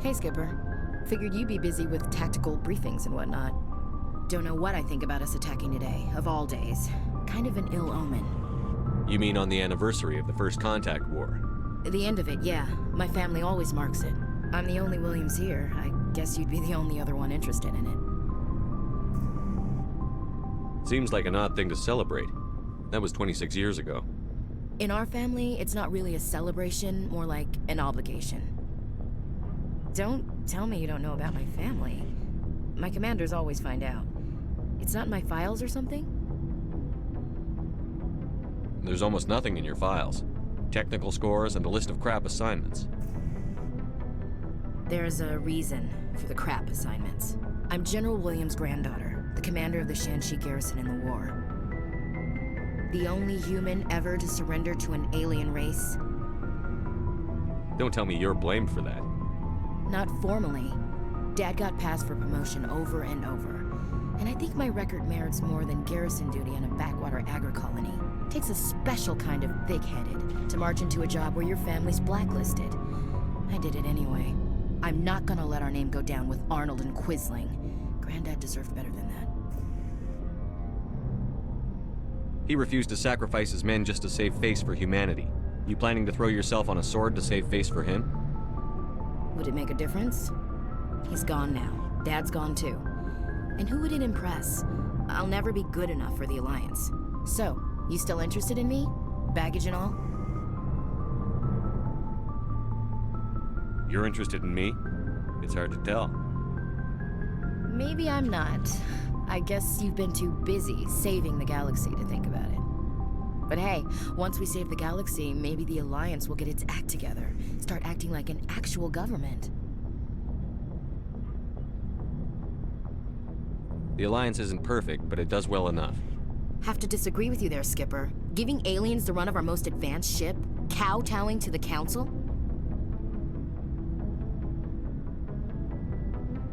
Hey, Skipper. Figured you'd be busy with tactical briefings and whatnot. Don't know what I think about us attacking today, of all days. Kind of an ill omen. You mean on the anniversary of the First Contact War? The end of it, yeah. My family always marks it. I'm the only Williams here. I guess you'd be the only other one interested in it. Seems like an odd thing to celebrate. That was 26 years ago. In our family, it's not really a celebration, more like an obligation. Don't tell me you don't know about my family. My commanders always find out. It's not in my files or something? There's almost nothing in your files. Technical scores and a list of crap assignments. There's a reason for the crap assignments. I'm General Williams' granddaughter, the commander of the Shanxi garrison in the war. The only human ever to surrender to an alien race. Don't tell me you're blamed for that. Not formally. Dad got passed for promotion over and over. And I think my record merits more than garrison duty on a backwater agri-colony. Takes a special kind of thick-headed to march into a job where your family's blacklisted. I did it anyway. I'm not gonna let our name go down with Arnold and Quisling. Granddad deserved better than that. He refused to sacrifice his men just to save face for humanity. You planning to throw yourself on a sword to save face for him? Would it make a difference? He's gone now. Dad's gone too. And who would it impress? I'll never be good enough for the Alliance. So, you still interested in me? Baggage and all? You're interested in me? It's hard to tell. Maybe I'm not. I guess you've been too busy saving the galaxy to think about it. But hey, once we save the galaxy, maybe the Alliance will get its act together. Start acting like an actual government. The Alliance isn't perfect, but it does well enough. Have to disagree with you there, Skipper. Giving aliens the run of our most advanced ship? Kowtowing to the Council?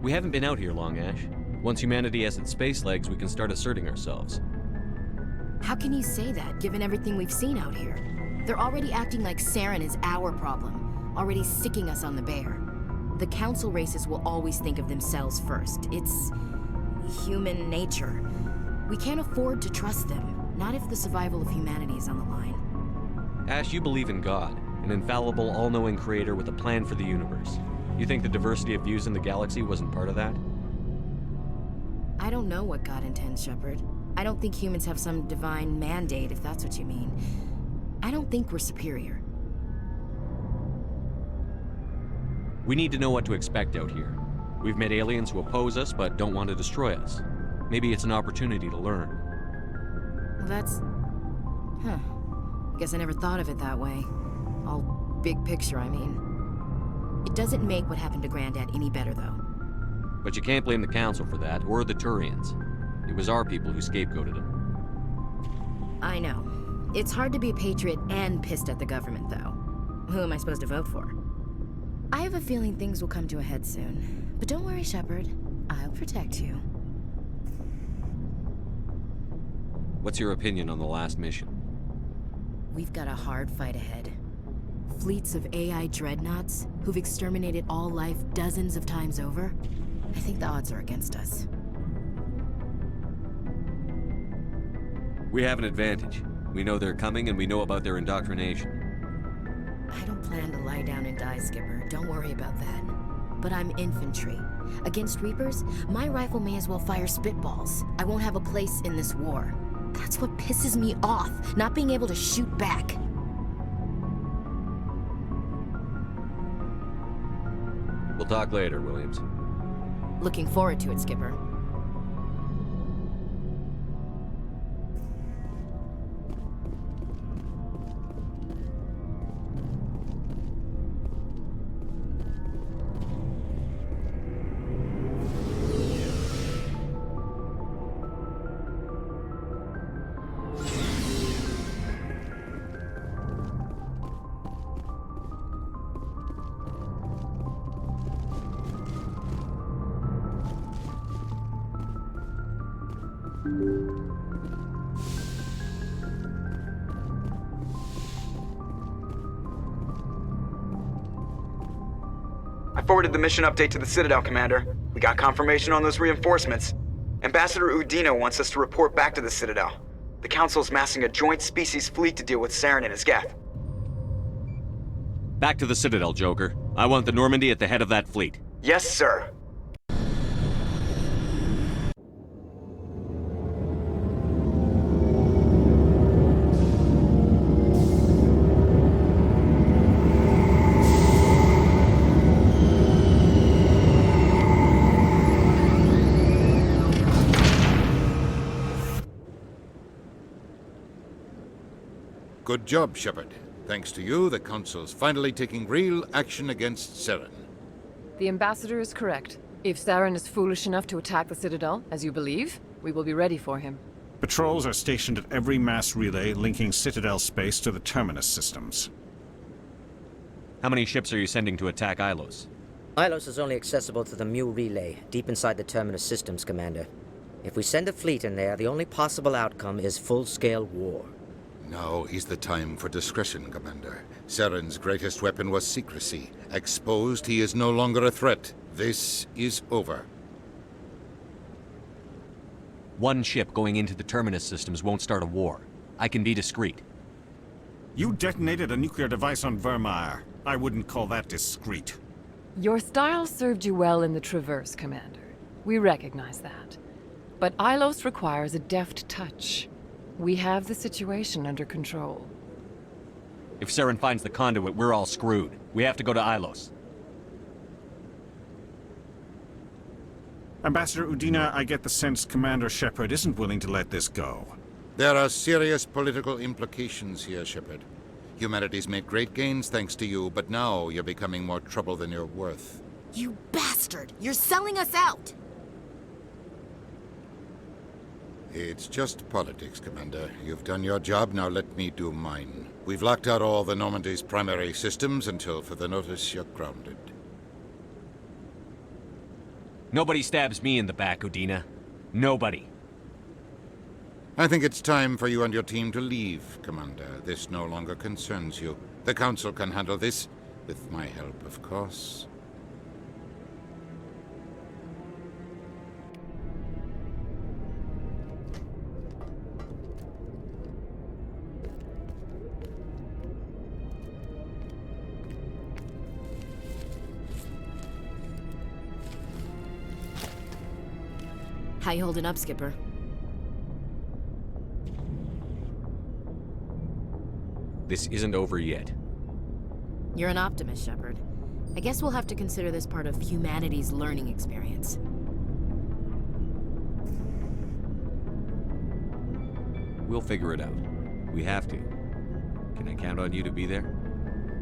We haven't been out here long, Ash. Once humanity has its space legs, we can start asserting ourselves. How can you say that, given everything we've seen out here? They're already acting like Saren is our problem, already sicking us on the bear. The Council races will always think of themselves first. It's human nature. We can't afford to trust them, not if the survival of humanity is on the line. Ash, you believe in God, an infallible, all-knowing creator with a plan for the universe. You think the diversity of views in the galaxy wasn't part of that? I don't know what God intends, Shepard. I don't think humans have some divine mandate, if that's what you mean. I don't think we're superior. We need to know what to expect out here. We've met aliens who oppose us but don't want to destroy us. Maybe it's an opportunity to learn. Well, that's... Huh. I guess I never thought of it that way. All big picture, I mean. It doesn't make what happened to Granddad any better, though. But you can't blame the Council for that, or the Turians. It was our people who scapegoated them. I know. It's hard to be a patriot and pissed at the government, though. Who am I supposed to vote for? I have a feeling things will come to a head soon. But don't worry, Shepard. I'll protect you. What's your opinion on the last mission? We've got a hard fight ahead. Fleets of AI dreadnoughts who've exterminated all life dozens of times over. I think the odds are against us. We have an advantage. We know they're coming and we know about their indoctrination. I don't plan to lie down and die, Skipper. Don't worry about that. But I'm infantry. Against Reapers, my rifle may as well fire spitballs. I won't have a place in this war. That's what pisses me off, not being able to shoot back. We'll talk later, Williams. Looking forward to it, Skipper. I forwarded the mission update to the Citadel, Commander. We got confirmation on those reinforcements. Ambassador Udina wants us to report back to the Citadel. The Council's massing a joint species fleet to deal with Saren and his Geth. Back to the Citadel, Joker. I want the Normandy at the head of that fleet. Yes, sir. Good job, Shepard. Thanks to you, the Council's finally taking real action against Saren. The Ambassador is correct. If Saren is foolish enough to attack the Citadel, as you believe, we will be ready for him. Patrols are stationed at every mass relay linking Citadel space to the Terminus systems. How many ships are you sending to attack llos? llos is only accessible to the Mu relay, deep inside the Terminus systems, Commander. If we send a fleet in there, the only possible outcome is full-scale war. Now is the time for discretion, Commander. Saren's greatest weapon was secrecy. Exposed, he is no longer a threat. This is over. One ship going into the Terminus systems won't start a war. I can be discreet. You detonated a nuclear device on Vermeer. I wouldn't call that discreet. Your style served you well in the Traverse, Commander. We recognize that. But llos requires a deft touch. We have the situation under control. If Saren finds the conduit, we're all screwed. We have to go to llos. Ambassador Udina, I get the sense Commander Shepard isn't willing to let this go. There are serious political implications here, Shepard. Humanity's made great gains thanks to you, but now you're becoming more trouble than you're worth. You bastard! You're selling us out! It's just politics, Commander. You've done your job, now let me do mine. We've locked out all the Normandy's primary systems until further notice you're grounded. Nobody stabs me in the back, Udina. Nobody. I think it's time for you and your team to leave, Commander. This no longer concerns you. The Council can handle this, with my help, of course. How you holding up, Skipper? This isn't over yet. You're an optimist, Shepard. I guess we'll have to consider this part of humanity's learning experience. We'll figure it out. We have to. Can I count on you to be there?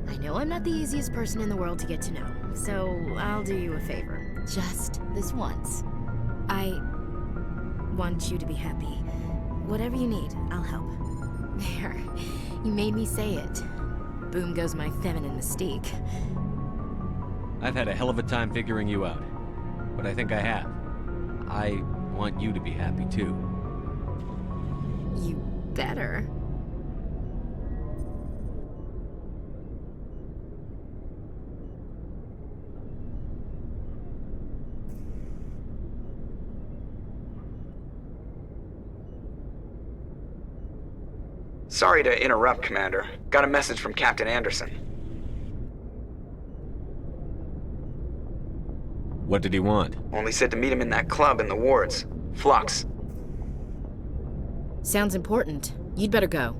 I know I'm not the easiest person in the world to get to know, so I'll do you a favor. Just this once. I want you to be happy. Whatever you need, I'll help. There. You made me say it. Boom goes my feminine mystique. I've had a hell of a time figuring you out. But I think I have. I want you to be happy, too. You better. Sorry to interrupt, Commander. Got a message from Captain Anderson. What did he want? Only said to meet him in that club in the wards. Flux. Sounds important. You'd better go.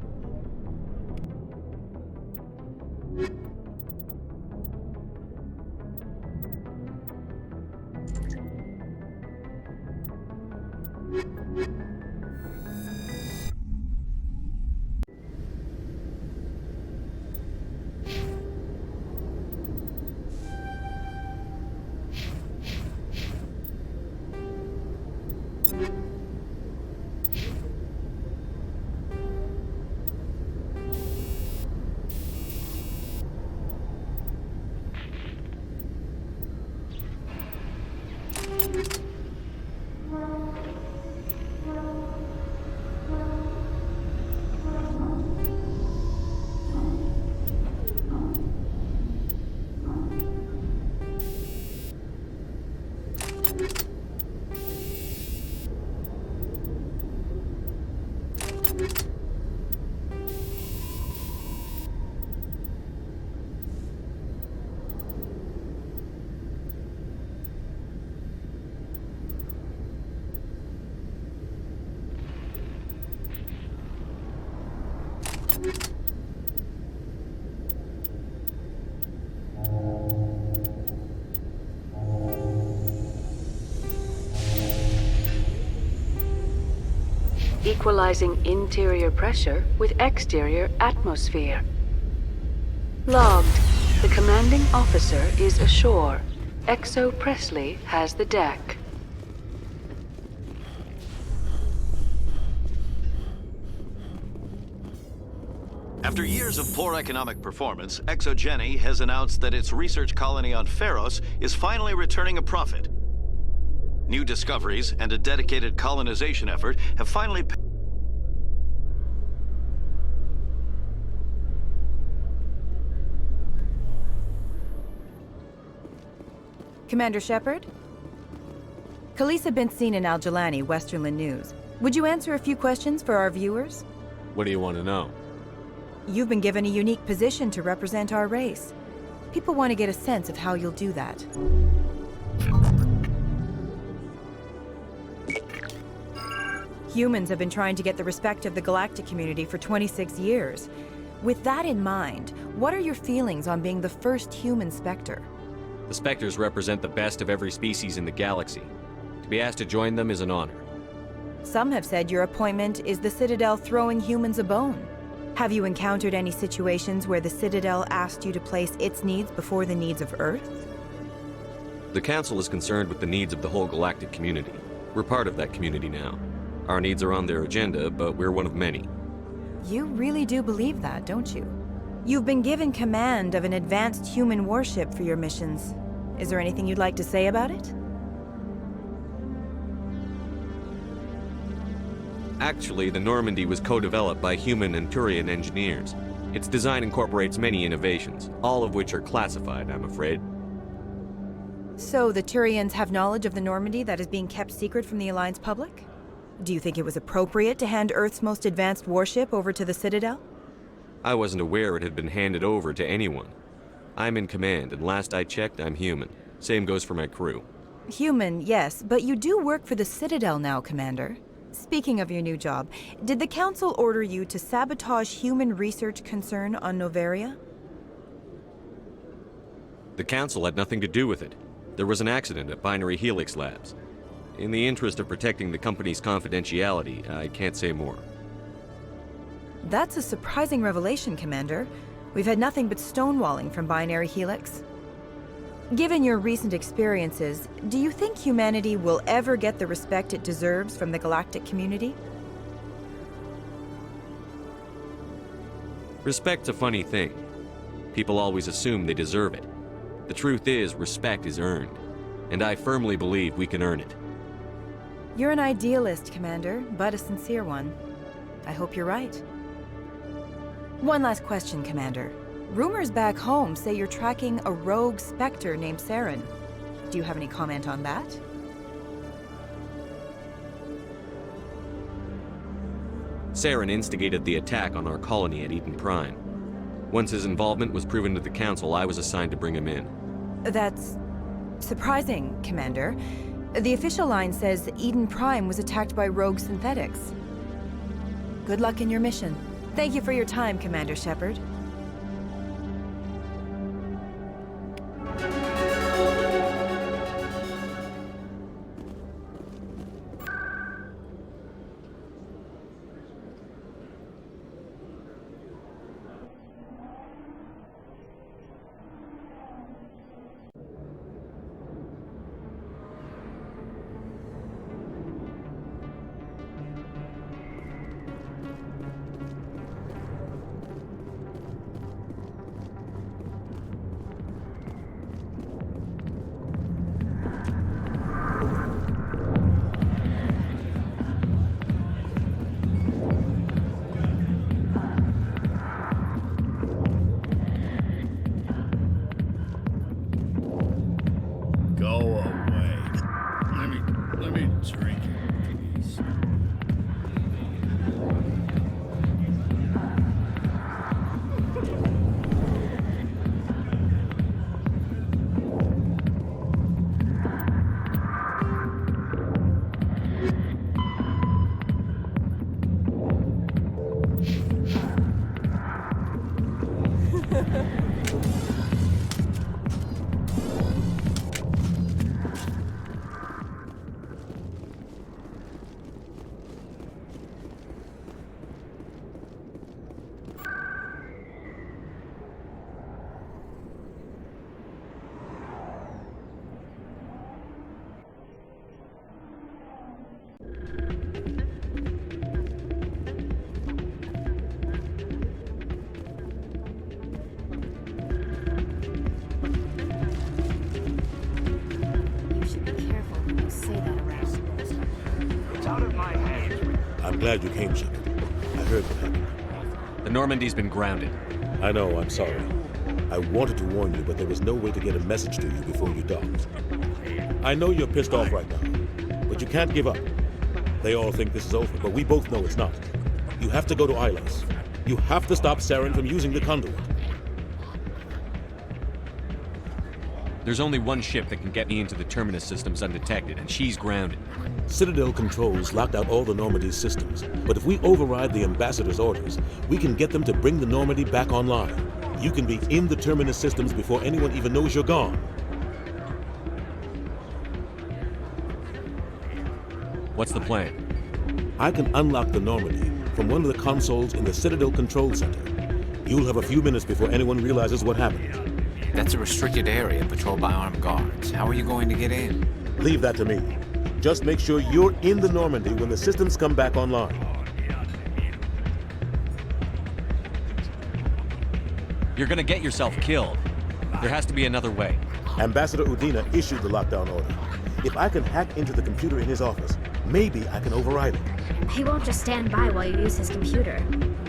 Equalizing interior pressure with exterior atmosphere. Logged. The commanding officer is ashore. Exo Presley has the deck. After years of poor economic performance, ExoGeni has announced that its research colony on Pharos is finally returning a profit. New discoveries and a dedicated colonization effort have finally Commander Shepard? Khaleesa bint Seen Al-Jalani, Westerland News. Would you answer a few questions for our viewers? What do you want to know? You've been given a unique position to represent our race. People want to get a sense of how you'll do that. Humans have been trying to get the respect of the galactic community for 26 years. With that in mind, what are your feelings on being the first human Spectre? The Spectres represent the best of every species in the galaxy. To be asked to join them is an honor. Some have said your appointment is the Citadel throwing humans a bone. Have you encountered any situations where the Citadel asked you to place its needs before the needs of Earth? The Council is concerned with the needs of the whole galactic community. We're part of that community now. Our needs are on their agenda, but we're one of many. You really do believe that, don't you? You've been given command of an advanced human warship for your missions. Is there anything you'd like to say about it? Actually, the Normandy was co-developed by human and Turian engineers. Its design incorporates many innovations, all of which are classified, I'm afraid. So the Turians have knowledge of the Normandy that is being kept secret from the Alliance public? Do you think it was appropriate to hand Earth's most advanced warship over to the Citadel? I wasn't aware it had been handed over to anyone. I'm in command, and last I checked, I'm human. Same goes for my crew. Human, yes, but you do work for the Citadel now, Commander. Speaking of your new job, did the Council order you to sabotage human research concern on Noveria? The Council had nothing to do with it. There was an accident at Binary Helix Labs. In the interest of protecting the company's confidentiality, I can't say more. That's a surprising revelation, Commander. We've had nothing but stonewalling from Binary Helix. Given your recent experiences, do you think humanity will ever get the respect it deserves from the galactic community? Respect's a funny thing. People always assume they deserve it. The truth is, respect is earned. And I firmly believe we can earn it. You're an idealist, Commander, but a sincere one. I hope you're right. One last question, Commander. Rumors back home say you're tracking a rogue Spectre named Saren. Do you have any comment on that? Saren instigated the attack on our colony at Eden Prime. Once his involvement was proven to the Council, I was assigned to bring him in. That's surprising, Commander. The official line says Eden Prime was attacked by rogue synthetics. Good luck in your mission. Thank you for your time, Commander Shepard. You should be careful when you say that around. It's out of my hands. I'm glad you came, Shepard. I heard what happened. The Normandy's been grounded. I know, I'm sorry. I wanted to warn you, but there was no way to get a message to you before you docked. I know you're pissed off right now, but you can't give up. They all think this is over, but we both know it's not. You have to go to llos. You have to stop Saren from using the conduit. There's only one ship that can get me into the Terminus systems undetected, and she's grounded. Citadel controls locked out all the Normandy's systems, but if we override the Ambassador's orders, we can get them to bring the Normandy back online. You can be in the Terminus systems before anyone even knows you're gone. What's the plan? I can unlock the Normandy from one of the consoles in the Citadel Control Center. You'll have a few minutes before anyone realizes what happened. That's a restricted area patrolled by armed guards. How are you going to get in? Leave that to me. Just make sure you're in the Normandy when the systems come back online. You're gonna get yourself killed. There has to be another way. Ambassador Udina issued the lockdown order. If I can hack into the computer in his office, maybe I can override it. He won't just stand by while you use his computer.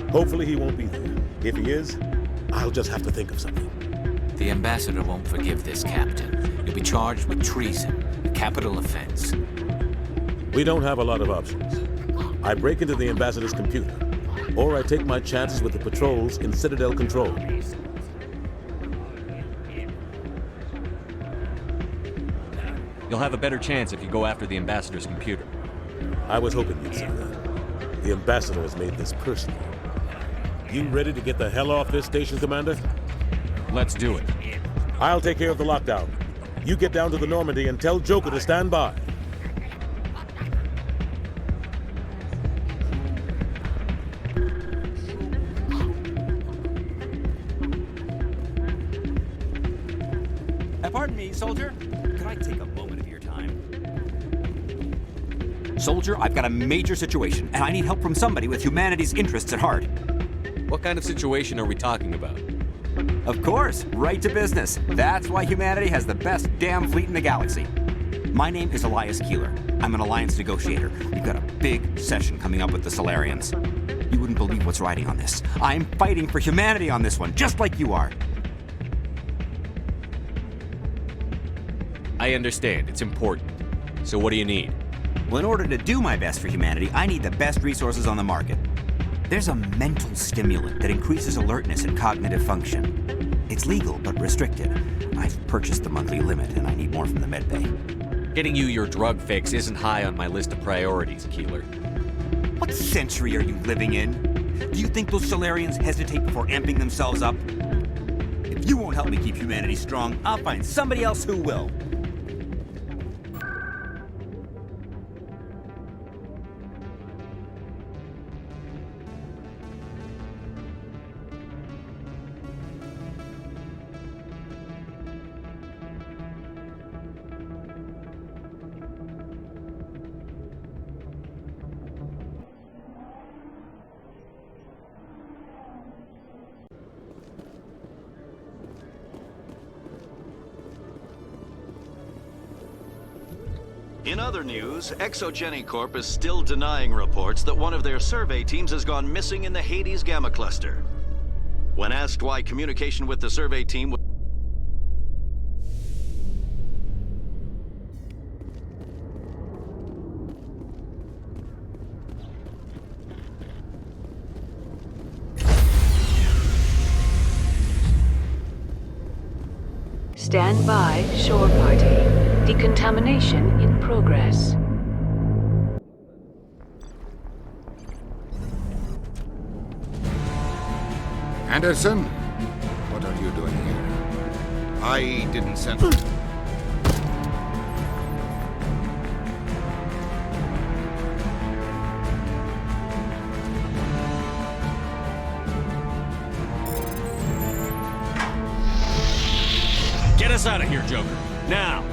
Hopefully he won't be there. If he is, I'll just have to think of something. The Ambassador won't forgive this, Captain. You'll be charged with treason, a capital offense. We don't have a lot of options. I break into the Ambassador's computer, or I take my chances with the patrols in Citadel Control. You'll have a better chance if you go after the Ambassador's computer. I was hoping you'd say that. The Ambassador has made this personal. You ready to get the hell off this station, Commander? Let's do it. I'll take care of the lockdown. You get down to the Normandy and tell Joker to stand by. Pardon me, soldier. Could I take a moment of your time? Soldier, I've got a major situation, and I need help from somebody with humanity's interests at heart. What kind of situation are we talking about? Of course, right to business. That's why humanity has the best damn fleet in the galaxy. My name is Elias Keeler. I'm an alliance negotiator. We've got a big session coming up with the Solarians. You wouldn't believe what's riding on this. I'm fighting for humanity on this one, just like you are. I understand. It's important. So what do you need? Well, in order to do my best for humanity, I need the best resources on the market. There's a mental stimulant that increases alertness and cognitive function. It's legal, but restricted. I've purchased the monthly limit, and I need more from the medbay. Getting you your drug fix isn't high on my list of priorities, Keeler. What century are you living in? Do you think those Solarians hesitate before amping themselves up? If you won't help me keep humanity strong, I'll find somebody else who will. In other news, Exogeny Corp is still denying reports that one of their survey teams has gone missing in the Hades Gamma Cluster. When asked why communication with the survey team was Stand by, shore party. Decontamination in progress. Anderson, what are I didn't send... Get us out of here, Joker. Now!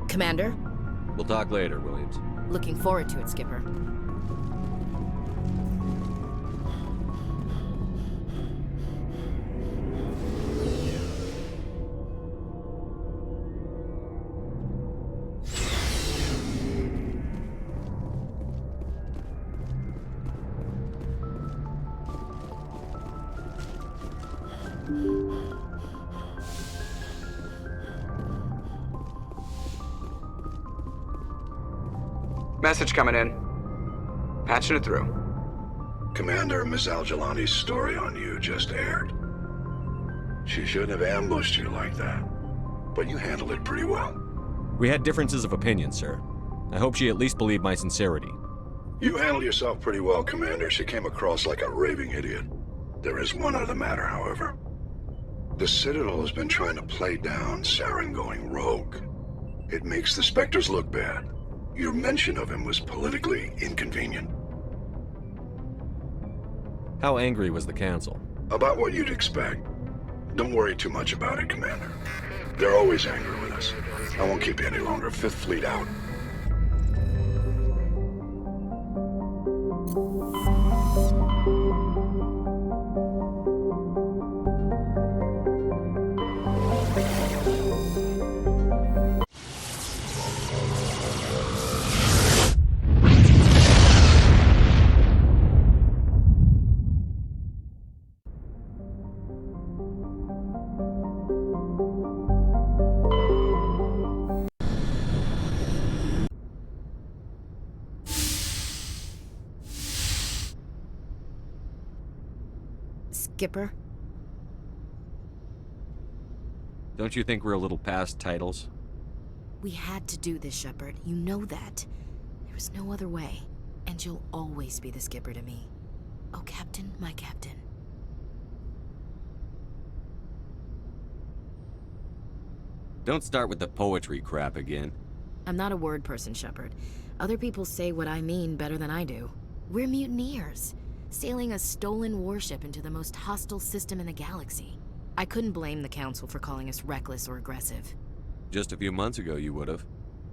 Commander? We'll talk later, Williams. Looking forward to it, Skipper. Message coming in. Patching it through. Commander, Miss Al-Jalani's story on you just aired. She shouldn't have ambushed you like that, but you handled it pretty well. We had differences of opinion, sir. I hope she at least believed my sincerity. You handled yourself pretty well, Commander. She came across like a raving idiot. There is one other matter, however. The Citadel has been trying to play down Saren going rogue. It makes the Spectres look bad. Your mention of him was politically inconvenient. How angry was the Council? About what you'd expect. Don't worry too much about it, Commander. They're always angry with us. I won't keep you any longer. Fifth Fleet out. Skipper? Don't you think we're a little past titles? We had to do this, Shepard. You know that. There was no other way. And you'll always be the Skipper to me. Oh, Captain, my Captain. Don't start with the poetry crap again. I'm not a word person, Shepard. Other people say what I mean better than I do. We're mutineers, sailing a stolen warship into the most hostile system in the galaxy. I couldn't blame the Council for calling us reckless or aggressive. Just a few months ago, you would have.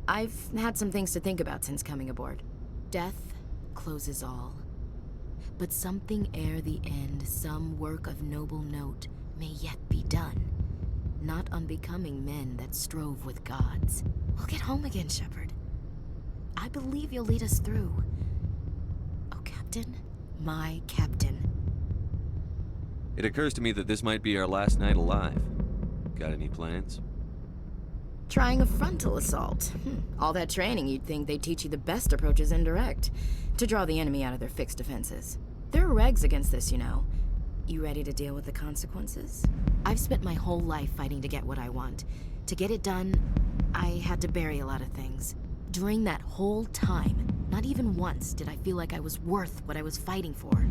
I've had some things to think about since coming aboard. Death closes all. But something ere the end, some work of noble note, may yet be done. Not unbecoming men that strove with gods. We'll get home again, Shepard. I believe you'll lead us through. Oh, Captain, my Captain. It occurs to me that this might be our last night alive. Got any plans? Trying a frontal assault. All that training, you'd think they'd teach you the best approaches indirect, to draw the enemy out of their fixed defenses. There are regs against this, you know. You ready to deal with the consequences? I've spent my whole life fighting to get what I want. To get it done, I had to bury a lot of things. During that whole time, not even once did I feel like I was worth what I was fighting for.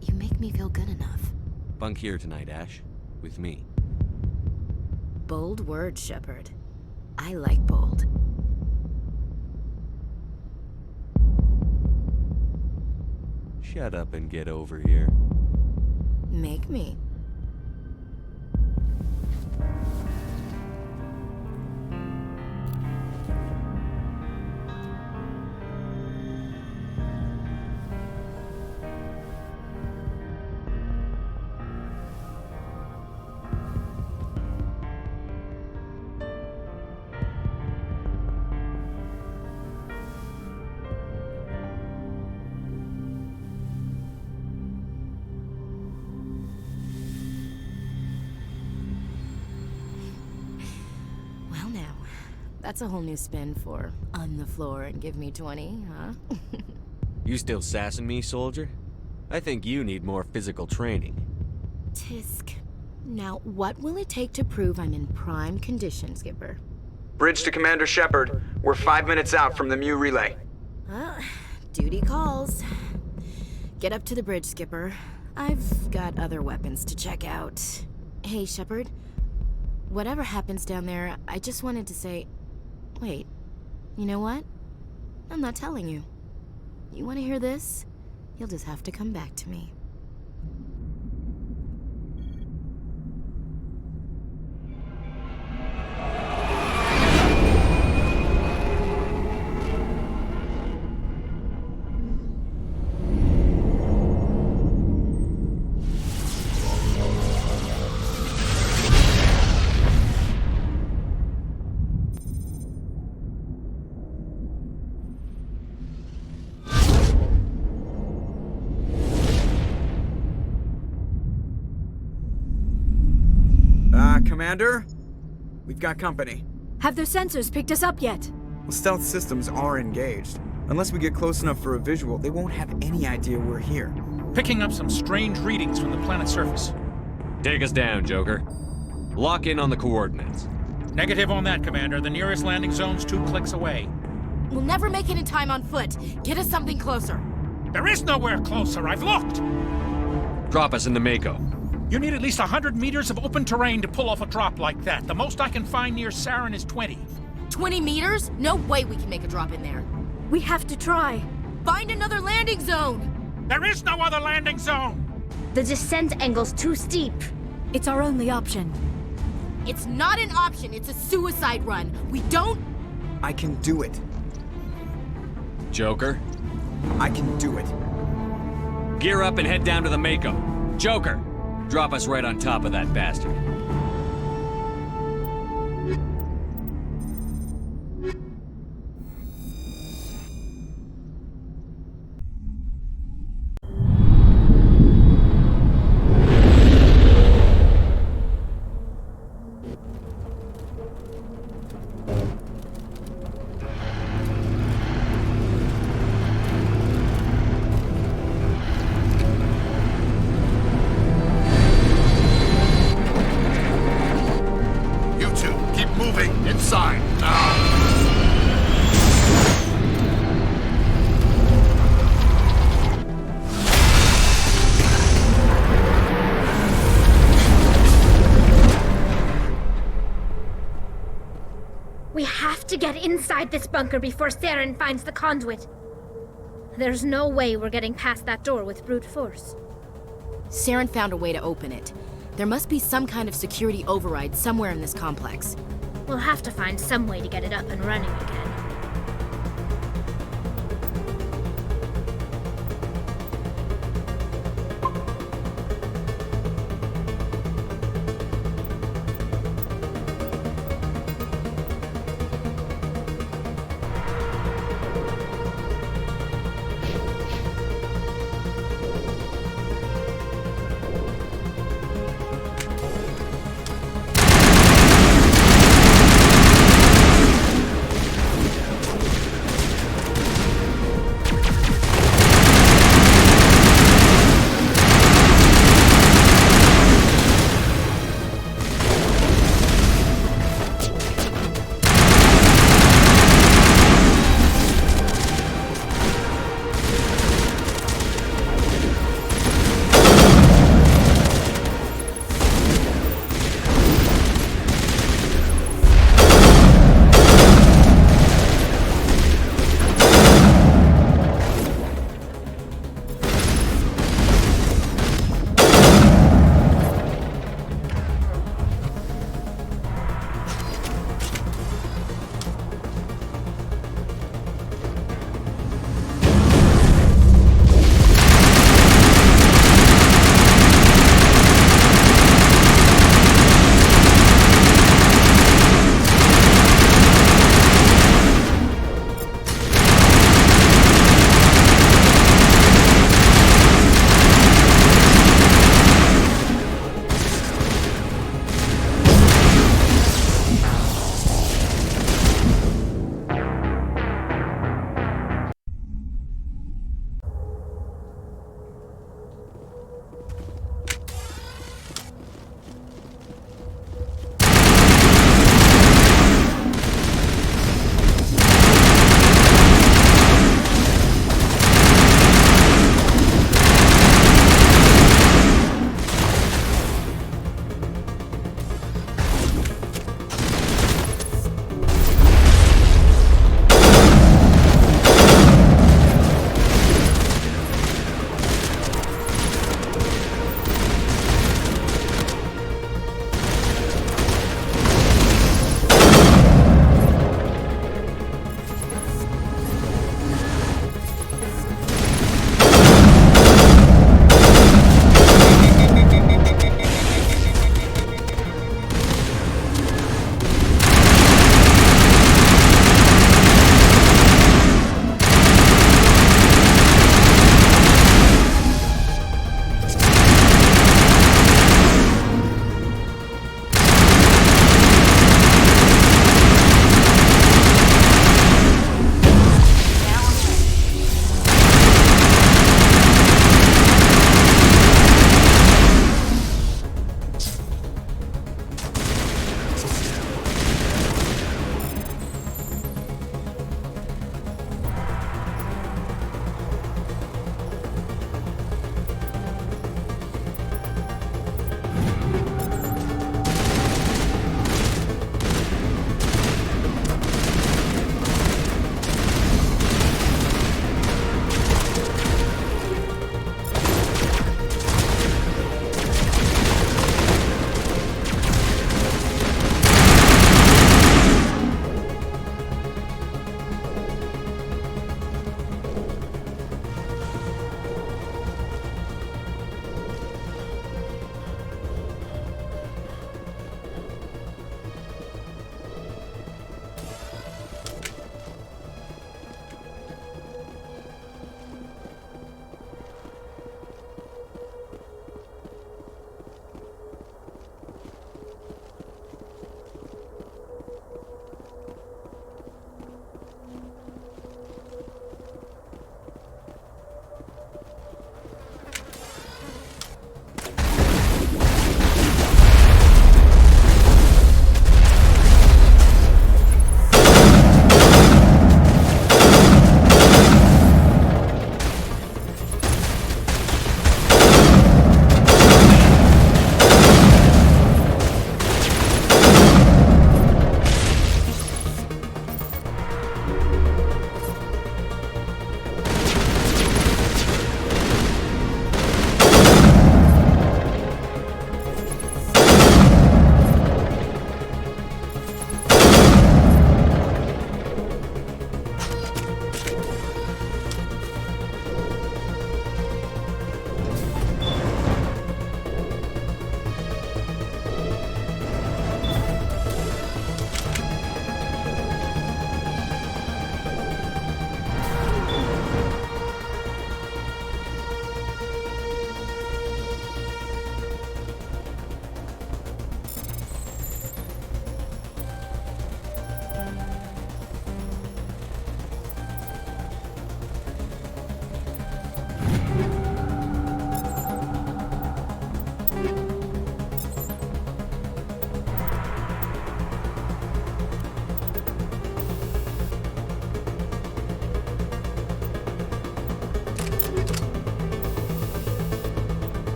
You make me feel good enough. Bunk here tonight, Ash. With me. Bold words, Shepard. I like bold. shut up and get over here? Make me. Well now, that's a whole new spin for on the floor and give me 20, huh? You still sassing me, soldier? I think you need more physical training. Tisk. Now, what will it take to prove I'm in prime condition, Skipper? Bridge to Commander Shepard. We're 5 minutes out from the Mu relay. Duty calls. Get up to the bridge, Skipper. I've got other weapons to check out. Hey, Shepard. Whatever happens down there, I just wanted to say... Wait, you know what? I'm not telling you. You want to hear this? You'll just have to come back to me. Commander? We've got company. Have their sensors picked us up yet? Well, stealth systems are engaged. Unless we get close enough for a visual, they won't have any idea we're here. Picking up some strange readings from the planet's surface. Take us down, Joker. Lock in on the coordinates. Negative on that, Commander. The nearest landing zone's 2 clicks away. We'll never make it in time on foot. Get us something closer. There is nowhere closer. I've looked. Drop us in the Mako. You need at least 100 meters of open terrain to pull off a drop like that. The most I can find near Saren is 20. 20 meters? No way we can make a drop in there. We have to try. Find another landing zone! There is no other landing zone! The descent angle's too steep. It's our only option. It's not an option, it's a suicide run. We don't... I can do it. Joker? I can do it. Gear up and head down to the Mako. Joker! Drop us right on top of that bastard. Inside this bunker before Saren finds the conduit. There's no way we're getting past that door with brute force. Saren found a way to open it. There must be some kind of security override somewhere in this complex. We'll have to find some way to get it up and running again.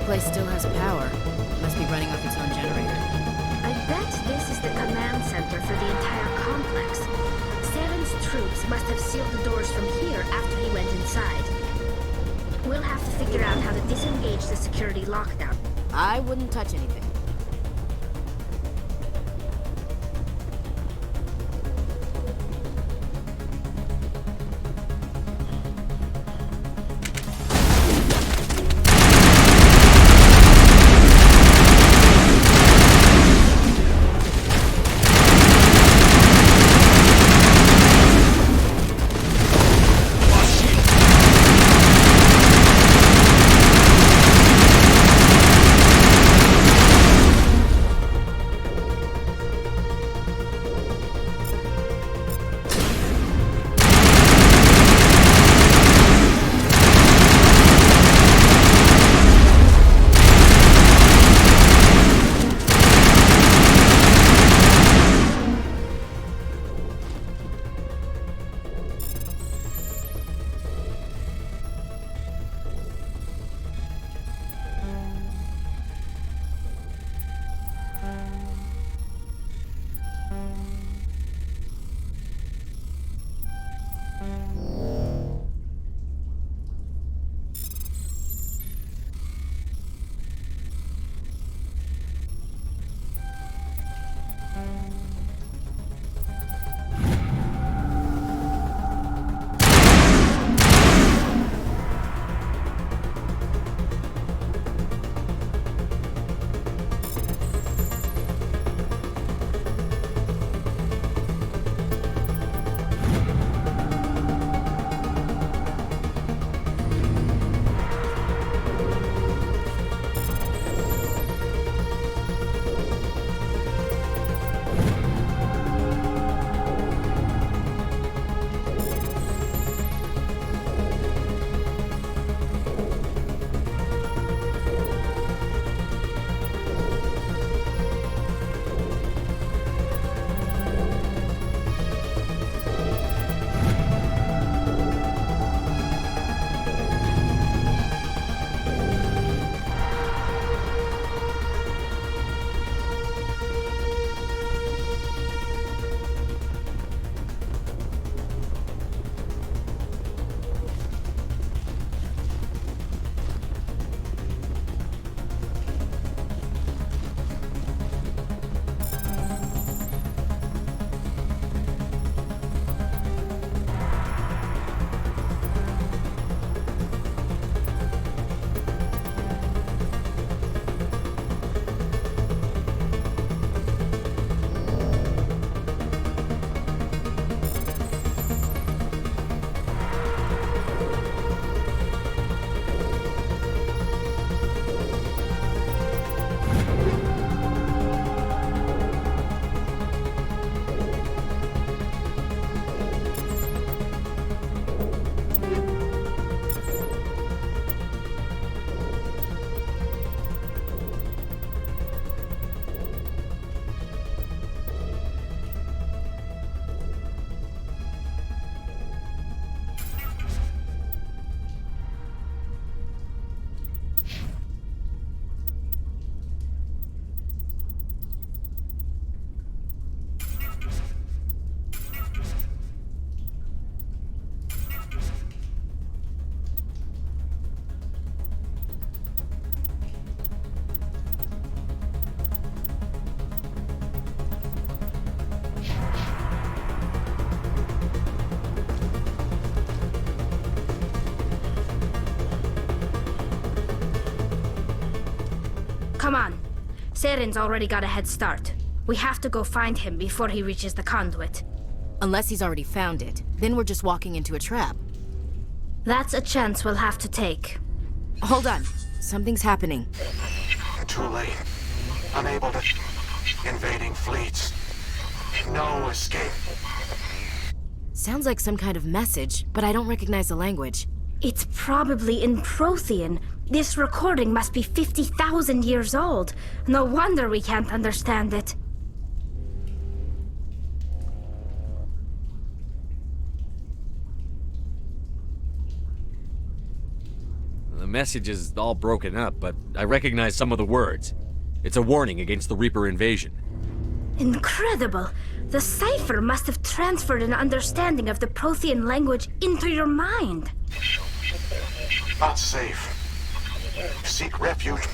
place still has power. Must be running off its own generator. I bet this is the command center for the entire complex. Saren's troops must have sealed the doors from here after he went inside. We'll have to figure out how to disengage the security lockdown. I wouldn't touch anything. Come on. Saren's already got a head start. We have to go find him before he reaches the conduit. Unless he's already found it. Then we're just walking into a trap. That's a chance we'll have to take. Hold on. Something's happening. Too late. Unable to... Invading fleets. No escape. Sounds like some kind of message, but I don't recognize the language. It's probably in Prothean. This recording must be 50,000 years old. No wonder we can't understand it. The message is all broken up, but I recognize some of the words. It's a warning against the Reaper invasion. Incredible! The cipher must have transferred an understanding of the Prothean language into your mind. Not safe. Seek refuge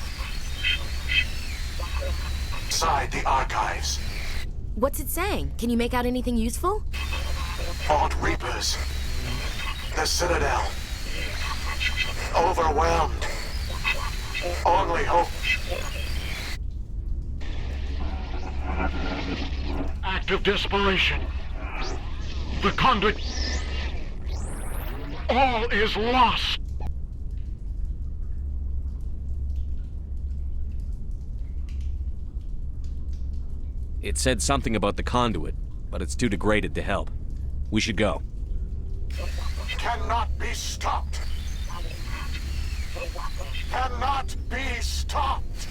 inside the archives. What's it saying? Can you make out anything useful? Fought Reapers. The Citadel. Overwhelmed. Only hope. Act of desperation. The conduit. All is lost. It said something about the conduit, but it's too degraded to help. We should go. Cannot be stopped. Cannot be stopped.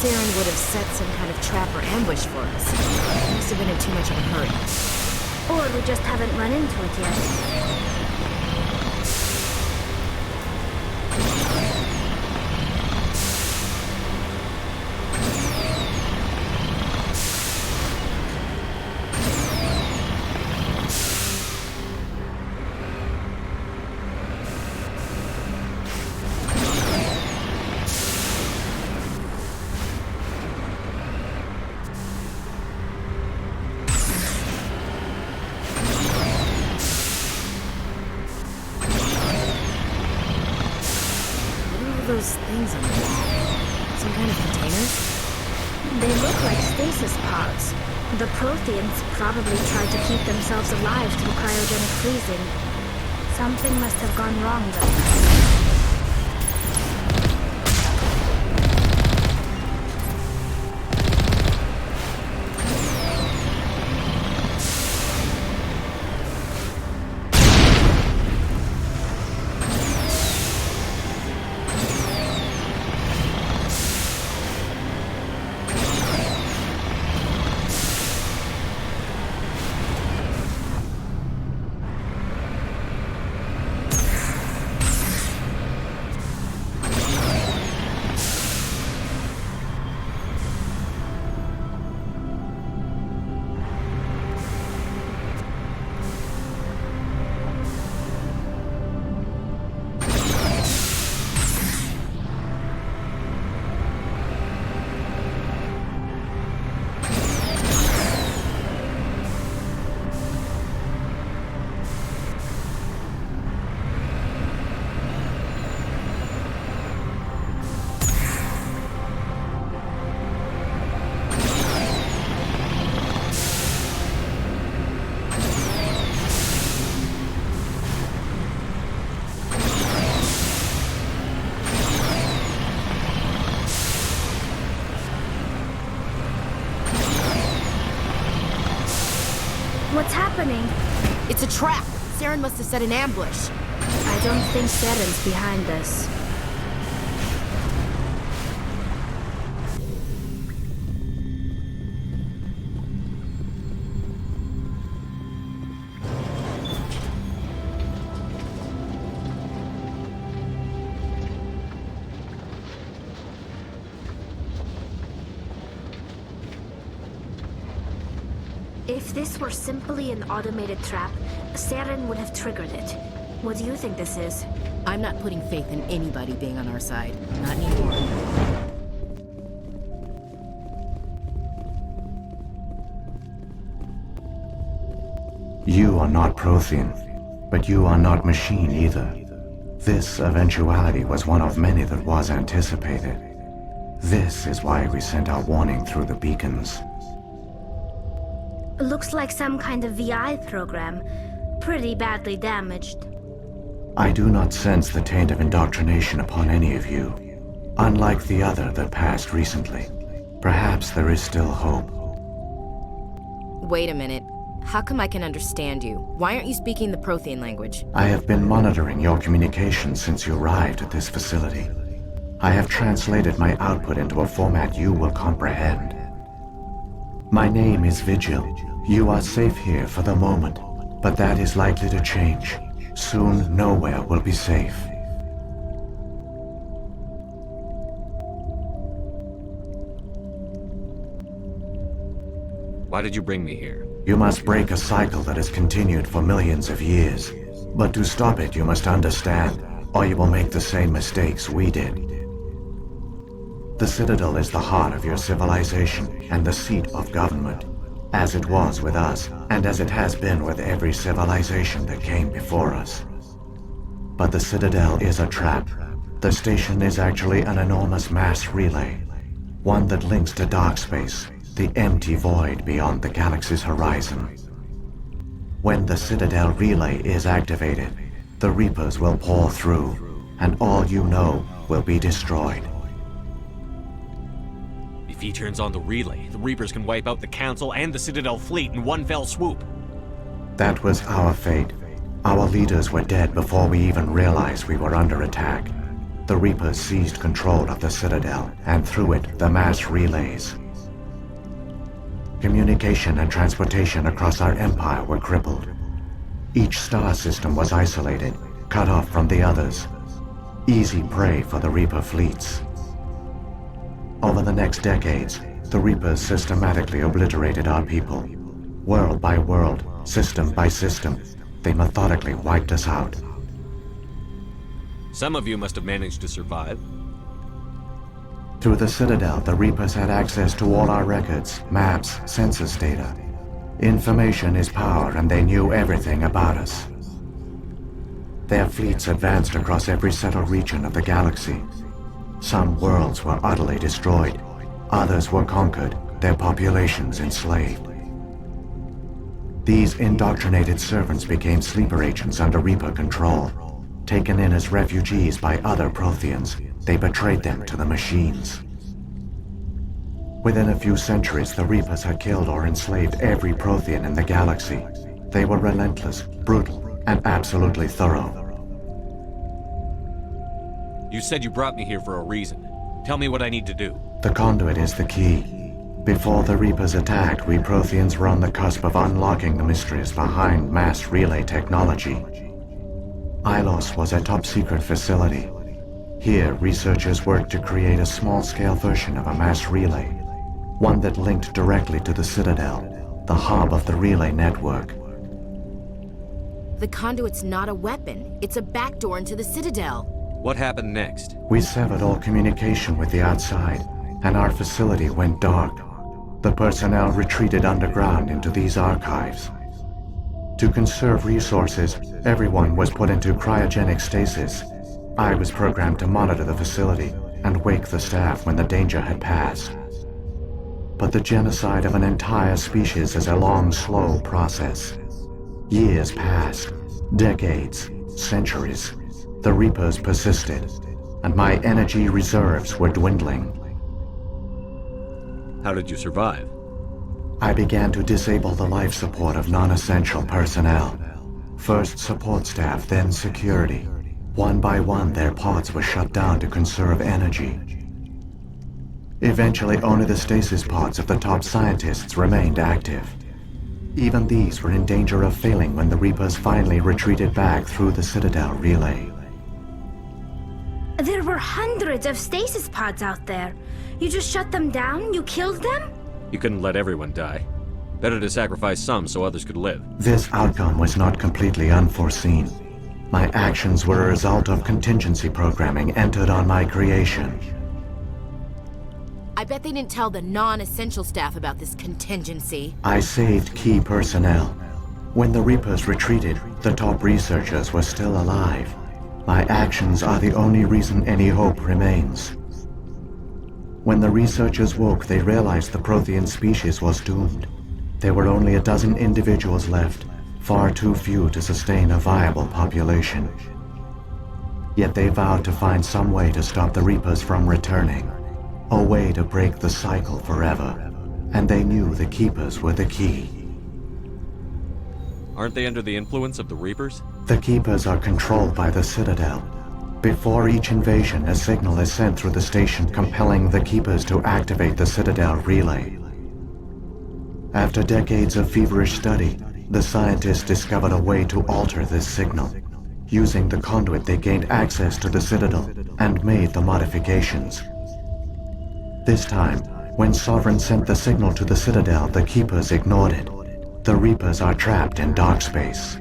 Saren would have set some kind of trap or ambush for us. We must have been in too much of a hurry. Or we just haven't run into it yet. Those things on the wall. Some kind of containers? They look like stasis pods. The Protheans probably tried to keep themselves alive through cryogenic freezing. Something must have gone wrong though. What's happening? It's a trap. Saren must have set an ambush. I don't think Saren's behind this. If this were simply an automated trap, Saren would have triggered it. What do you think this is? I'm not putting faith in anybody being on our side. Not anymore. You are not Prothean, but you are not machine either. This eventuality was one of many that was anticipated. This is why we sent our warning through the beacons. Looks like some kind of VI program. Pretty badly damaged. I do not sense the taint of indoctrination upon any of you, unlike the other that passed recently. Perhaps there is still hope. Wait a minute. How come I can understand you? Why aren't you speaking the Prothean language? I have been monitoring your communications since you arrived at this facility. I have translated my output into a format you will comprehend. My name is Vigil. You are safe here for the moment, but that is likely to change. Soon, nowhere will be safe. Why did you bring me here? You must break a cycle that has continued for millions of years. But to stop it, you must understand, or you will make the same mistakes we did. The Citadel is the heart of your civilization and the seat of government, as it was with us, and as it has been with every civilization that came before us. But the Citadel is a trap. The station is actually an enormous mass relay, one that links to dark space, the empty void beyond the galaxy's horizon. When the Citadel relay is activated, the Reapers will pour through, and all you know will be destroyed. If he turns on the relay, the Reapers can wipe out the Council and the Citadel fleet in one fell swoop. That was our fate. Our leaders were dead before we even realized we were under attack. The Reapers seized control of the Citadel, and through it, the mass relays. Communication and transportation across our empire were crippled. Each star system was isolated, cut off from the others. Easy prey for the Reaper fleets. Over the next decades, the Reapers systematically obliterated our people. World by world, system by system, they methodically wiped us out. Some of you must have managed to survive. Through the Citadel, the Reapers had access to all our records, maps, census data. Information is power, and they knew everything about us. Their fleets advanced across every settled region of the galaxy. Some worlds were utterly destroyed. Others were conquered, their populations enslaved. These indoctrinated servants became sleeper agents under Reaper control. Taken in as refugees by other Protheans, they betrayed them to the machines. Within a few centuries, the Reapers had killed or enslaved every Prothean in the galaxy. They were relentless, brutal, and absolutely thorough. You said you brought me here for a reason. Tell me what I need to do. The conduit is the key. Before the Reapers attacked, we Protheans were on the cusp of unlocking the mysteries behind mass relay technology. llos was a top-secret facility. Here, researchers worked to create a small-scale version of a mass relay, one that linked directly to the Citadel, the hub of the relay network. The conduit's not a weapon. It's a backdoor into the Citadel. What happened next? We severed all communication with the outside, and our facility went dark. The personnel retreated underground into these archives. To conserve resources, everyone was put into cryogenic stasis. I was programmed to monitor the facility and wake the staff when the danger had passed. But the genocide of an entire species is a long, slow process. Years passed, decades, centuries. The Reapers persisted, and my energy reserves were dwindling. How did you survive? I began to disable the life support of non-essential personnel. First support staff, then security. One by one, their pods were shut down to conserve energy. Eventually, only the stasis pods of the top scientists remained active. Even these were in danger of failing when the Reapers finally retreated back through the Citadel relay. There were hundreds of stasis pods out there. You just shut them down? You killed them? You couldn't let everyone die. Better to sacrifice some so others could live. This outcome was not completely unforeseen. My actions were a result of contingency programming entered on my creation. I bet they didn't tell the non-essential staff about this contingency. I saved key personnel. When the Reapers retreated, the top researchers were still alive. My actions are the only reason any hope remains. When the researchers woke, they realized the Prothean species was doomed. There were only a dozen individuals left, far too few to sustain a viable population. Yet they vowed to find some way to stop the Reapers from returning. A way to break the cycle forever. And they knew the Keepers were the key. Aren't they under the influence of the Reapers? The Keepers are controlled by the Citadel. Before each invasion, a signal is sent through the station compelling the Keepers to activate the Citadel relay. After decades of feverish study, the scientists discovered a way to alter this signal. Using the conduit, they gained access to the Citadel and made the modifications. This time, when Sovereign sent the signal to the Citadel, the Keepers ignored it. The Reapers are trapped in dark space.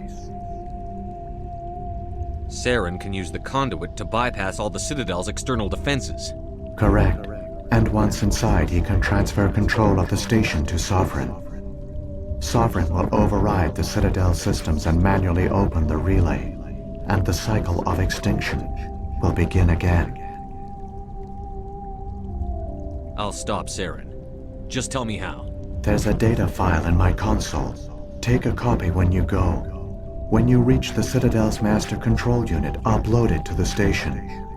Saren can use the conduit to bypass all the Citadel's external defenses. Correct. And once inside, he can transfer control of the station to Sovereign. Sovereign will override the Citadel systems and manually open the relay. And the cycle of extinction will begin again. I'll stop Saren. Just tell me how. There's a data file in my console. Take a copy when you go. When you reach the Citadel's master control unit, upload it to the station.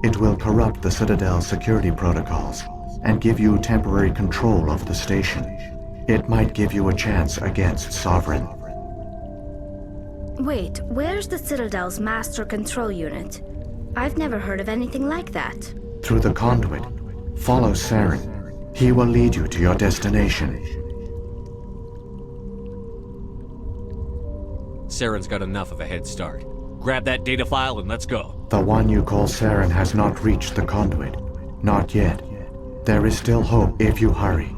It will corrupt the Citadel's security protocols and give you temporary control of the station. It might give you a chance against Sovereign. Wait, where's the Citadel's master control unit? I've never heard of anything like that. Through the conduit, follow Saren. He will lead you to your destination. Saren's got enough of a head start. Grab that data file and let's go. The one you call Saren has not reached the conduit. Not yet. There is still hope if you hurry.